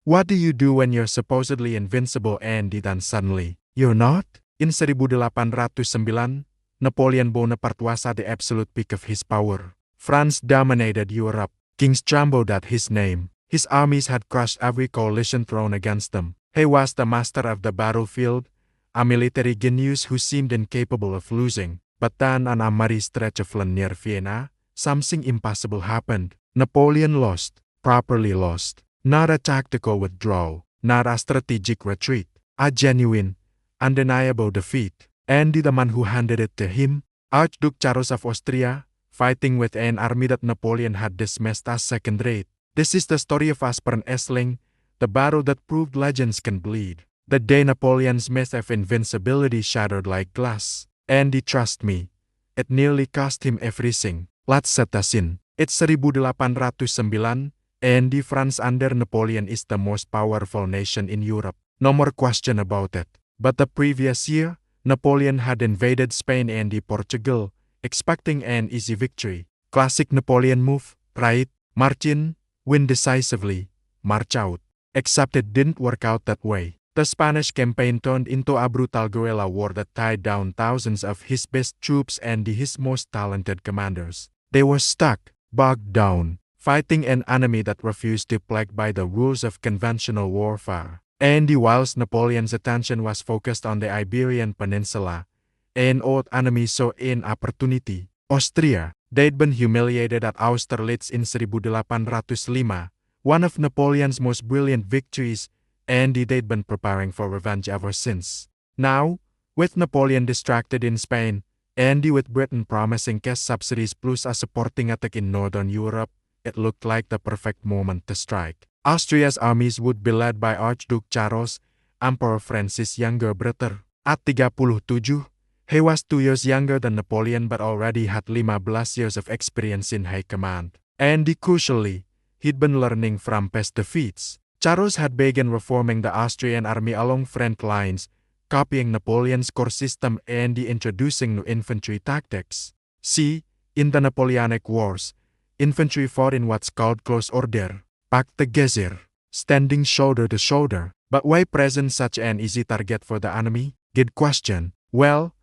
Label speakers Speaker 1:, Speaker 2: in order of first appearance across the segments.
Speaker 1: What do you do when you're supposedly invincible and then suddenly, you're not? In 1809, Napoleon Bonaparte was at the absolute peak of his power. France dominated Europe. Kings trembled at his name. His armies had crushed every coalition thrown against them. He was the master of the battlefield, a military genius who seemed incapable of losing. But then on a muddy stretch of land near Vienna, something impossible happened. Napoleon lost, properly lost. Not a tactical withdrawal, not a strategic retreat, a genuine, undeniable defeat. And the man who handed it to him, Archduke Charles of Austria, fighting with an army that Napoleon had dismissed as second-rate. This is the story of Aspern-Essling, the battle that proved legends can bleed. The day Napoleon's myth of invincibility shattered like glass. And trust me, it nearly cost him everything. Let's set the scene. It's 1809, and France under Napoleon is the most powerful nation in Europe. No more question about it. But the previous year, Napoleon had invaded Spain and Portugal, expecting an easy victory. Classic Napoleon move, right? March in, win decisively, march out. Except it didn't work out that way. The Spanish campaign turned into a brutal guerrilla war that tied down thousands of his best troops and his most talented commanders. They were stuck, bogged down, fighting an enemy that refused to play by the rules of conventional warfare. And whilst Napoleon's attention was focused on the Iberian Peninsula, an old enemy saw an opportunity. Austria, they'd been humiliated at Austerlitz in 1805, one of Napoleon's most brilliant victories, and they'd been preparing for revenge ever since. Now, with Napoleon distracted in Spain, and with Britain promising cash subsidies plus a supporting attack in Northern Europe, it looked like the perfect moment to strike. Austria's armies would be led by Archduke Charles, Emperor Francis' younger brother. At 37, he was 2 years younger than Napoleon but already had 15 years of experience in high command. And crucially, he'd been learning from past defeats. Charles had begun reforming the Austrian army along front lines, copying Napoleon's core system and introducing new infantry tactics. See, in the Napoleonic Wars, infantry fought in what's called close order, packed together, standing shoulder to shoulder. But why present such an easy target for the enemy? Good question. Well,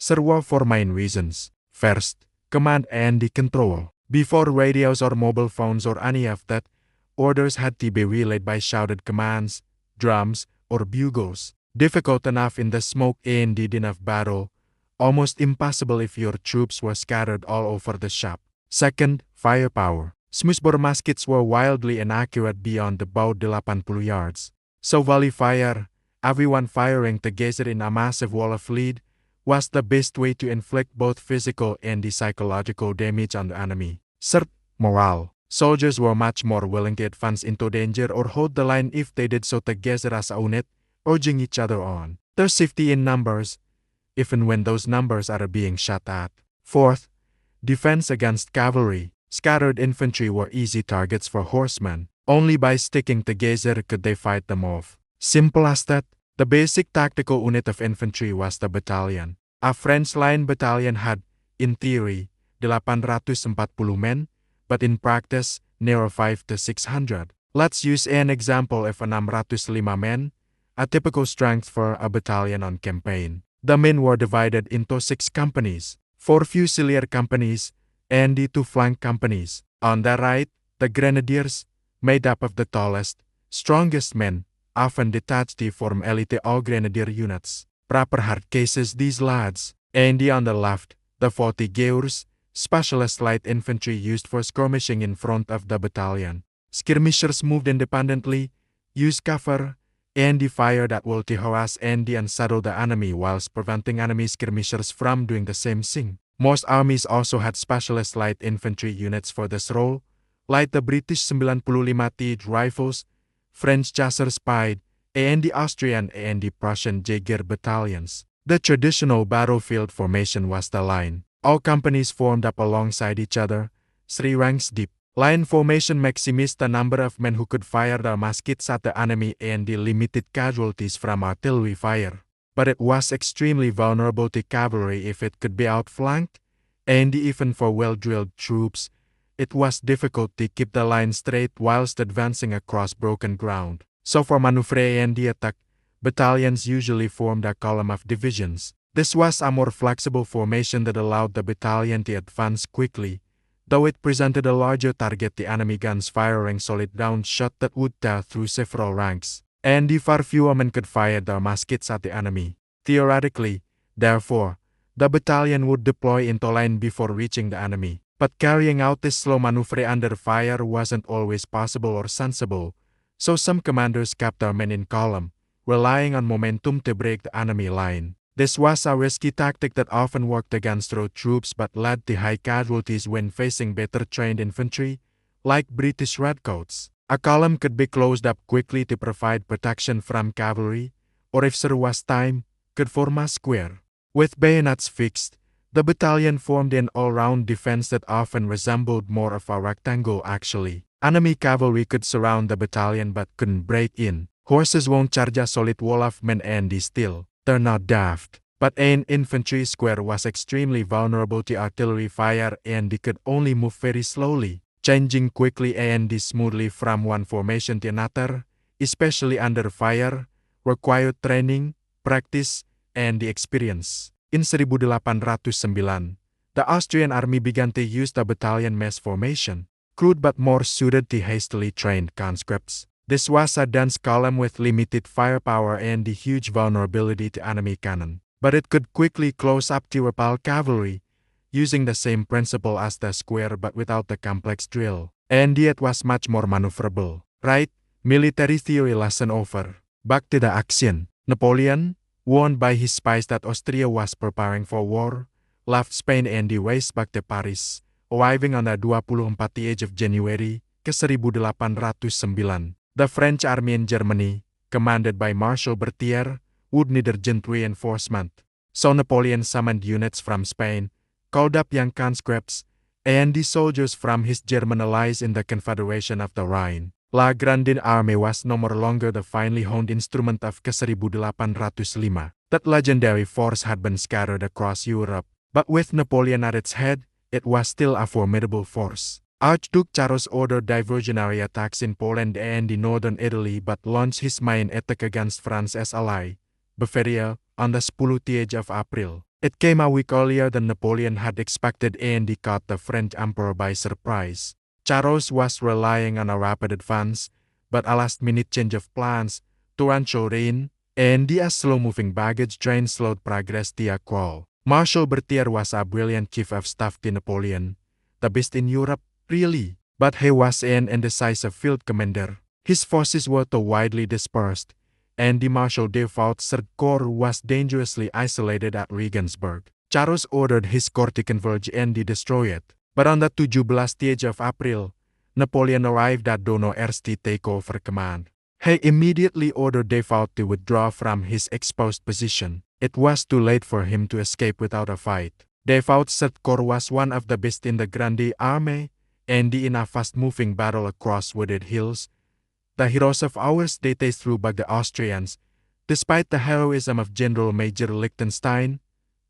Speaker 1: there were 4 main reasons. First, command and control. Before radios or mobile phones or any of that, orders had to be relayed by shouted commands, drums, or bugles. Difficult enough in the smoke and the din of battle, almost impossible if your troops were scattered all over the shop. Second, firepower. Smoothbore muskets were wildly inaccurate beyond about 80 yards. So volley fire, everyone firing together in a massive wall of lead, was the best way to inflict both physical and psychological damage on the enemy. Third, morale. Soldiers were much more willing to advance into danger or hold the line if they did so together as a unit, urging each other on. There's safety in numbers, even when those numbers are being shot at. Fourth, defense against cavalry. Scattered infantry were easy targets for horsemen. Only by sticking together could they fight them off. Simple as that. The basic tactical unit of infantry was the battalion. A French line battalion had, in theory, 840 men, but in practice, near 500 to 600. Let's use an example of 605 men, a typical strength for a battalion on campaign. The men were divided into 6 companies, 4 fusilier companies, and 2 flank companies. On the right, the grenadiers, made up of the tallest, strongest men, often detached to form elite all-grenadier units. Proper hard cases these lads. And on the left, the 40 Gauers, specialist light infantry used for skirmishing in front of the battalion. Skirmishers moved independently, used cover, and fired at will to harass and unsettle the enemy whilst preventing enemy skirmishers from doing the same thing. Most armies also had specialist light infantry units for this role, like the British 95T rifles, French Chasseurs Pied, and the Austrian and the Prussian Jaeger battalions. The traditional battlefield formation was the line. All companies formed up alongside each other, 3 ranks deep. Line formation maximized the number of men who could fire their muskets at the enemy and the limited casualties from artillery fire. But it was extremely vulnerable to cavalry if it could be outflanked, and even for well-drilled troops, it was difficult to keep the line straight whilst advancing across broken ground. So for maneuver and the attack, battalions usually formed a column of divisions. This was a more flexible formation that allowed the battalion to advance quickly, though it presented a larger target, the enemy guns firing solid round shot that would tear through several ranks, and the far fewer men could fire their muskets at the enemy. Theoretically, therefore, the battalion would deploy into line before reaching the enemy. But carrying out this slow maneuver under fire wasn't always possible or sensible, so some commanders kept their men in column, relying on momentum to break the enemy line. This was a risky tactic that often worked against road troops but led to high casualties when facing better trained infantry, like British redcoats. A column could be closed up quickly to provide protection from cavalry, or if there was time, could form a square. With bayonets fixed, the battalion formed an all-round defense that often resembled more of a rectangle actually. Enemy cavalry could surround the battalion but couldn't break in. Horses won't charge a solid wall of men and they still. They're not daft. But an infantry square was extremely vulnerable to artillery fire and they could only move very slowly, changing quickly and smoothly from one formation to another, especially under fire, required training, practice, and the experience. In 1809, the Austrian army began to use the battalion mess formation, crude but more suited to hastily trained conscripts. This was a dense column with limited firepower and a huge vulnerability to enemy cannon, but it could quickly close up to repel cavalry, using the same principle as the square but without the complex drill. And yet was much more maneuverable. Right? Military theory lesson over. Back to the action. Napoleon, warned by his spies that Austria was preparing for war, left Spain and raced back to Paris, arriving on the 24th of January ke 1809. The French army in Germany, commanded by Marshal Berthier, would need urgent reinforcement. So Napoleon summoned units from Spain, called up young conscripts, and the soldiers from his German allies in the Confederation of the Rhine. La Grande Armée was no longer the finely honed instrument of ke 1805. That legendary force had been scattered across Europe, but with Napoleon at its head, it was still a formidable force. Archduke Charles ordered diversionary attacks in Poland and in northern Italy but launched his main attack against France's ally, Bavaria, on the 10th of April. It came a week earlier than Napoleon had expected and it caught the French Emperor by surprise. Charles was relying on a rapid advance, but a last-minute change of plans, torrential rain, and a slow-moving baggage train slowed progress to a crawl. Marshal Berthier was a brilliant chief of staff to Napoleon, the best in Europe, really, but he was an indecisive field commander. His forces were too widely dispersed, and the Marshal Default's Third Corps was dangerously isolated at Regensburg. Charles ordered his corps to converge and destroy it. But on the 17th of April, Napoleon arrived at Dono-Erst to take over command. He immediately ordered Default to withdraw from his exposed position. It was too late for him to escape without a fight. Default's Third Corps was one of the best in the Grande Armée, and in a fast-moving battle across wooded hills, the heroes of ours they threw back the Austrians, despite the heroism of General Major Liechtenstein,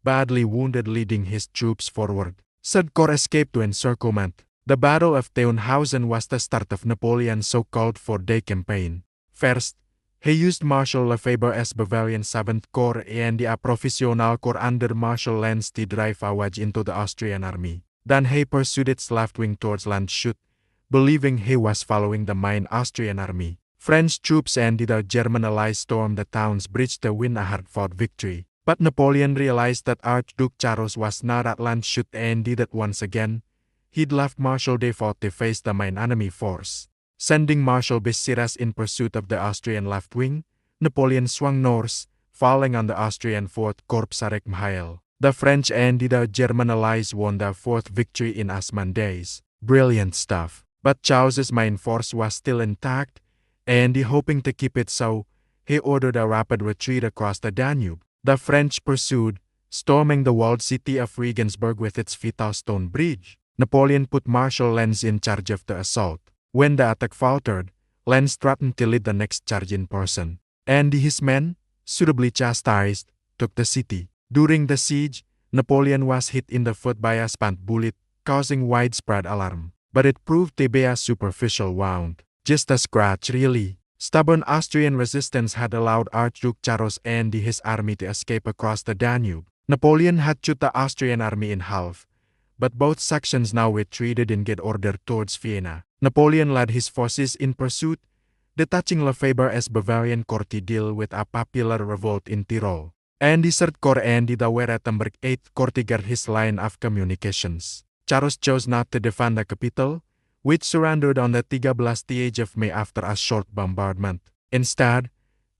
Speaker 1: badly wounded leading his troops forward. Third Corps escaped to encirclement. The Battle of Thionhausen was the start of Napoleon's so-called four-day campaign. First, he used Marshal Lefebvre's Bavarian 7th Corps and the Provisional Corps under Marshal Lannes to drive a wedge into the Austrian army. Then he pursued its left wing towards Landshut, believing he was following the main Austrian army. French troops and the German allies stormed the town's bridge to win a hard-fought victory. But Napoleon realized that Archduke Charles was not at Landshut and that once again, he'd left Marshal Default to face the main enemy force. Sending Marshal Bessières in pursuit of the Austrian left wing, Napoleon swung north, falling on the Austrian 4th Corps at Mihail. The French and the German allies won their fourth victory in as many days. Brilliant stuff. But Charles's main force was still intact, and hoping to keep it so, he ordered a rapid retreat across the Danube. The French pursued, storming the walled city of Regensburg with its vital stone bridge. Napoleon put Marshal Lannes in charge of the assault. When the attack faltered, Lannes threatened to lead the next charge in person, and his men, suitably chastised, took the city. During the siege, Napoleon was hit in the foot by a spent bullet, causing widespread alarm. But it proved to be a superficial wound, just a scratch really. Stubborn Austrian resistance had allowed Archduke Charles and his army to escape across the Danube. Napoleon had cut the Austrian army in half, but both sections now retreated in good order towards Vienna. Napoleon led his forces in pursuit, detaching Lefebvre's Bavarian corps to deal with a popular revolt in Tyrol. And the Third Corps and the Weertemberg 8th Corps to guard his line of communications. Charles chose not to defend the capital, which surrendered on the 13th of May after a short bombardment. Instead,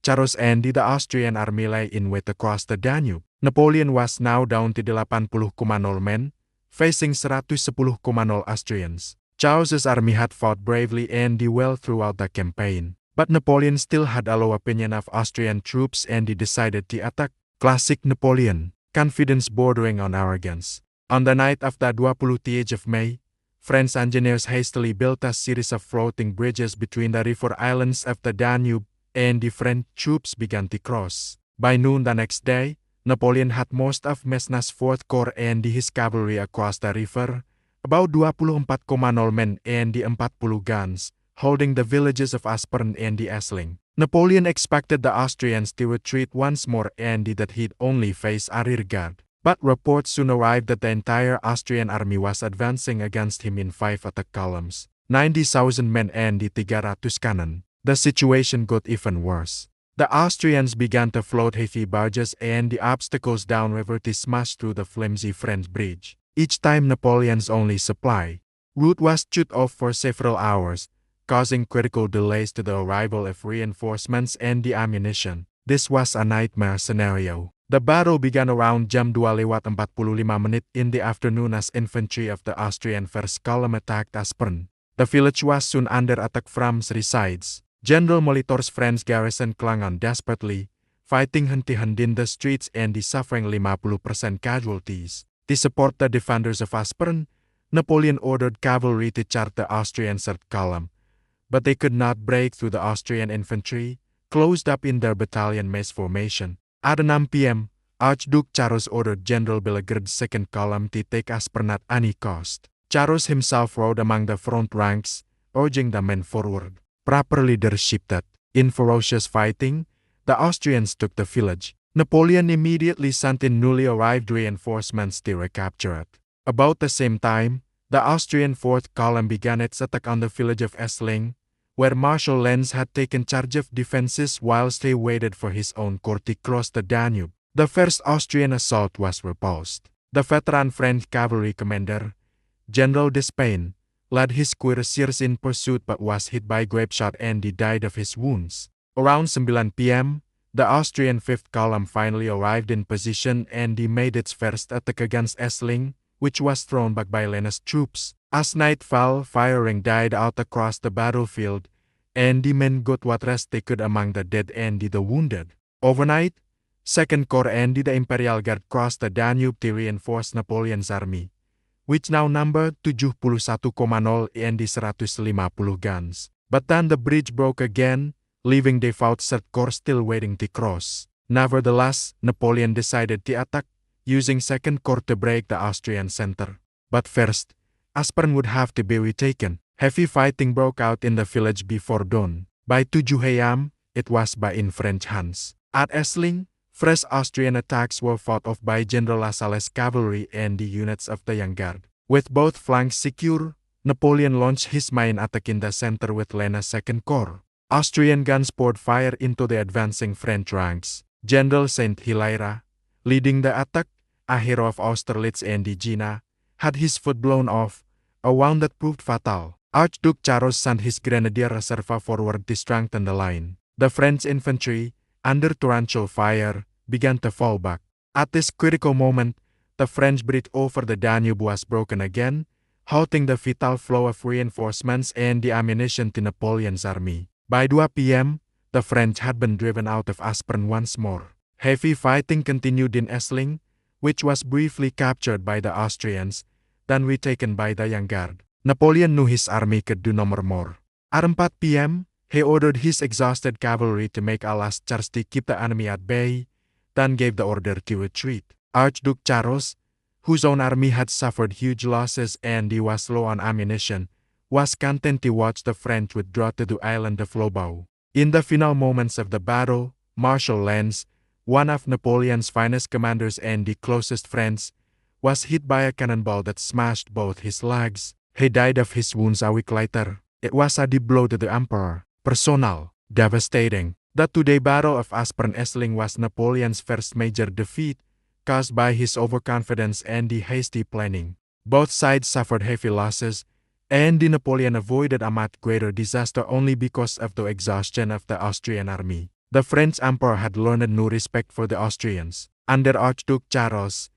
Speaker 1: Charles and the Austrian army lay in wait across the Danube. Napoleon was now down to 80,000 men, facing 110,000 Austrians. Charles's army had fought bravely and well throughout the campaign, but Napoleon still had a low opinion of Austrian troops and he decided to attack. Classic Napoleon, confidence bordering on arrogance. On the night of the 20th of May, French engineers hastily built a series of floating bridges between the river islands of the Danube, and the French troops began to cross. By noon the next day, Napoleon had most of Mesna's 4th Corps and his cavalry across the river, about 24,000 men and 40 guns, holding the villages of Aspern and Essling. Napoleon expected the Austrians to retreat once more and that he'd only face a rearguard. But reports soon arrived that the entire Austrian army was advancing against him in 5 attack columns, 90,000 men and 300 cannon. The situation got even worse. The Austrians began to float heavy barges and the obstacles downriver to smash through the flimsy French bridge. Each time Napoleon's only supply route was cut off for several hours, causing critical delays to the arrival of reinforcements and the ammunition. This was a nightmare scenario. The battle began around jam 2:45 in the afternoon as infantry of the Austrian first column attacked Aspern. The village was soon under attack from 3 sides. General Molitor's French garrison clung on desperately, fighting hand-to-hand in the streets and suffering 50% casualties. To support the defenders of Aspern, Napoleon ordered cavalry to charge the Austrian third column, but they could not break through the Austrian infantry, closed up in their battalion maze formation. At 9 p.m., Archduke Charles ordered General Bellegarde's second column to take Aspern at any cost. Charles himself rode among the front ranks, urging the men forward. Proper leadership that, in ferocious fighting, the Austrians took the village. Napoleon immediately sent in newly arrived reinforcements to recapture it. About the same time, the Austrian 4th column began its attack on the village of Essling, where Marshal Lannes had taken charge of defenses whilst he waited for his own corps to cross the Danube. The first Austrian assault was repulsed. The veteran French cavalry commander, General Despain, led his cuirassiers in pursuit but was hit by grapeshot and he died of his wounds. Around 9 p.m., the Austrian 5th column finally arrived in position and he made its first attack against Essling, which was thrown back by Lannes' troops. As night fell, firing died out across the battlefield, and the men got what rest they could among the dead and the wounded. Overnight, 2nd Corps and the Imperial Guard crossed the Danube to reinforce Napoleon's army, which now numbered 71,000 and 150 guns. But then the bridge broke again, leaving the 3rd Corps still waiting to cross. Nevertheless, Napoleon decided to attack, using 2nd Corps to break the Austrian center. But first, Aspern would have to be retaken. Heavy fighting broke out in the village before dawn. By 2 a.m., it was in French hands. At Essling, fresh Austrian attacks were fought off by General Lassalle's cavalry and the units of the Young Guard. With both flanks secure, Napoleon launched his main attack in the center with Lannes' 2nd Corps. Austrian guns poured fire into the advancing French ranks. General Saint-Hilaire, leading the attack, a hero of Austerlitz and Jena, had his foot blown off, a wound that proved fatal. Archduke Charles sent his Grenadier Reserve forward to strengthen the line. The French infantry, under torrential fire, began to fall back. At this critical moment, the French bridge over the Danube was broken again, halting the vital flow of reinforcements and the ammunition to Napoleon's army. By 2 p.m., the French had been driven out of Aspern once more. Heavy fighting continued in Essling, which was briefly captured by the Austrians, then retaken by the Young Guard. Napoleon knew his army could do no more. At 4 p.m., he ordered his exhausted cavalry to make a last charge to keep the enemy at bay, then gave the order to retreat. Archduke Charles, whose own army had suffered huge losses and he was low on ammunition, was content to watch the French withdraw to the island of Lobau. In the final moments of the battle, Marshal Lannes, one of Napoleon's finest commanders and the closest friends, was hit by a cannonball that smashed both his legs. He died of his wounds a week later. It was a deep blow to the emperor, personal, devastating. The two-day Battle of Aspern-Essling was Napoleon's first major defeat, caused by his overconfidence and the hasty planning. Both sides suffered heavy losses, and Napoleon avoided a much greater disaster only because of the exhaustion of the Austrian army. The French emperor had learned new respect for the Austrians. Under Archduke Charles,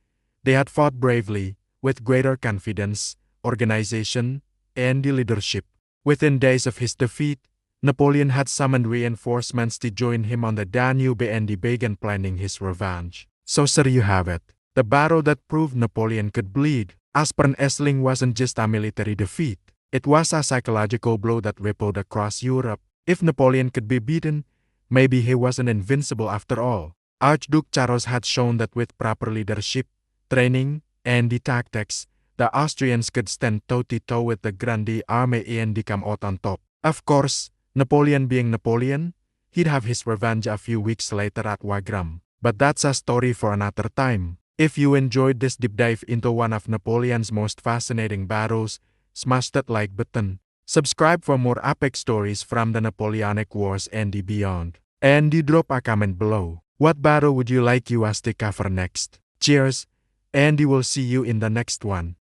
Speaker 1: they had fought bravely, with greater confidence, organization, and leadership. Within days of his defeat, Napoleon had summoned reinforcements to join him on the Danube and began planning his revenge. So there you have it. The battle that proved Napoleon could bleed. Aspern-Essling wasn't just a military defeat. It was a psychological blow that rippled across Europe. If Napoleon could be beaten, maybe he wasn't invincible after all. Archduke Charles had shown that with proper leadership, training, and the tactics, the Austrians could stand toe-to-toe with the Grande Army and come out on top. Of course, Napoleon being Napoleon, he'd have his revenge a few weeks later at Wagram. But that's a story for another time. If you enjoyed this deep dive into one of Napoleon's most fascinating battles, smash that like button. Subscribe for more epic stories from the Napoleonic Wars and beyond. And drop a comment below. What battle would you like us to cover next? Cheers, and we'll see you in the next one.